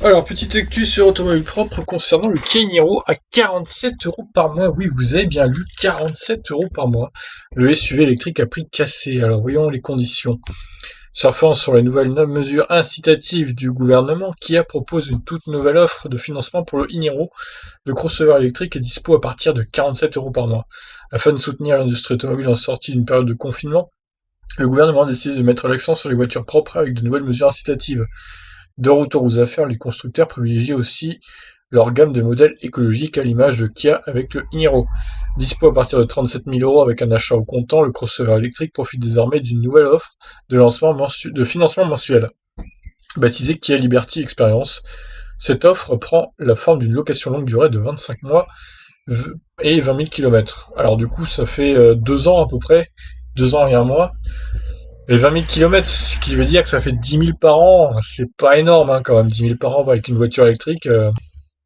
Alors, petite actu sur Automobile Propre concernant le Kia Niro à 47 € par mois. Oui, vous avez bien lu, 47 € par mois. Le SUV électrique a prix cassé. Alors, voyons les conditions. Surfant sur les nouvelles mesures incitatives du gouvernement, Kia propose une toute nouvelle offre de financement pour le e-Niro. Le crossover électrique est dispo à partir de 47 € par mois. Afin de soutenir l'industrie automobile en sortie d'une période de confinement, le gouvernement a décidé de mettre l'accent sur les voitures propres avec de nouvelles mesures incitatives. De retour aux affaires, les constructeurs privilégient aussi leur gamme de modèles écologiques à l'image de Kia avec le e-Niro. Dispo à partir de 37 000 € avec un achat au comptant, le crossover électrique profite désormais d'une nouvelle offre de de financement mensuel, baptisée Kia Liberty Experience. Cette offre prend la forme d'une location longue durée de 25 mois et 20 000 km. Alors du coup, ça fait 2 ans à peu près, 2 ans et un mois. Mais 20 000 km, ce qui veut dire que ça fait 10 000 par an, c'est pas énorme hein, quand même, 10 000 par an avec une voiture électrique.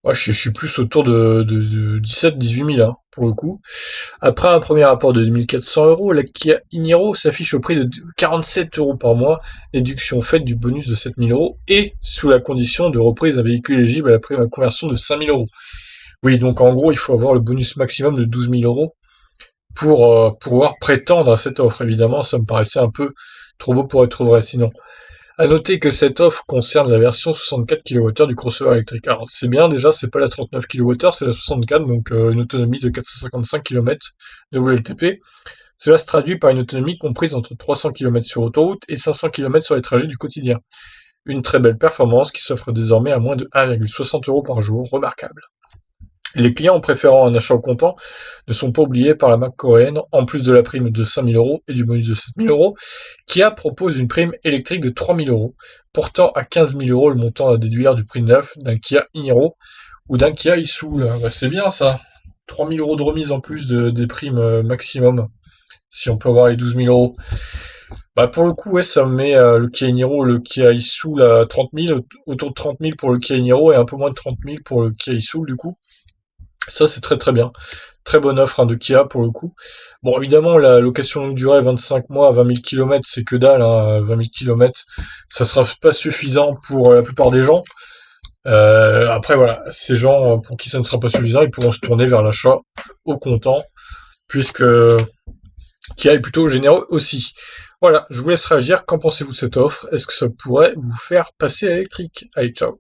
Ouais, je suis plus autour de 17-18 000 hein, pour le coup. Après un premier rapport de 2 400 €, la Kia e-Niro s'affiche au prix de 47 € par mois, déduction faite du bonus de 7 000 € et sous la condition de reprise d'un véhicule éligible à la prime à conversion de 5 000 €. Oui, donc en gros, il faut avoir le bonus maximum de 12 000 € pour pouvoir prétendre à cette offre. Évidemment, ça me paraissait un peu trop beau pour être vrai sinon. À noter que cette offre concerne la version 64 kWh du crossover électrique. Alors c'est bien déjà, c'est pas la 39 kWh, c'est la 64, donc une autonomie de 455 km de WLTP. Cela se traduit par une autonomie comprise entre 300 km sur autoroute et 500 km sur les trajets du quotidien. Une très belle performance qui s'offre désormais à moins de 1,60 € par jour, remarquable. Les clients préférant un achat au comptant ne sont pas oubliés par la marque coréenne, en plus de la prime de 5 000 € et du bonus de 7 000 €, Kia propose une prime électrique de 3 000 €, portant à 15 000 € le montant à déduire du prix neuf d'un Kia e-Niro ou d'un Kia e-Soul. Bah, c'est bien ça, 3 000 € de remise en plus des primes maximum, si on peut avoir les 12 000 €. Bah pour le coup, ouais, ça me met le Kia e-Niro, le Kia e-Soul à 30 000, autour de 30 000 pour le Kia e-Niro et un peu moins de 30 000 pour le Kia e-Soul du coup. Ça, c'est très très bien. Très bonne offre hein, de Kia pour le coup. Bon, évidemment, la location longue durée, 25 mois, 20 000 km, c'est que dalle. Hein, 20 000 km, ça sera pas suffisant pour la plupart des gens. Après, voilà, ces gens pour qui ça ne sera pas suffisant, ils pourront se tourner vers l'achat au comptant, puisque Kia est plutôt généreux aussi. Voilà, je vous laisse réagir. Qu'en pensez-vous de cette offre? Est-ce que ça pourrait vous faire passer à l'électrique? Allez, ciao.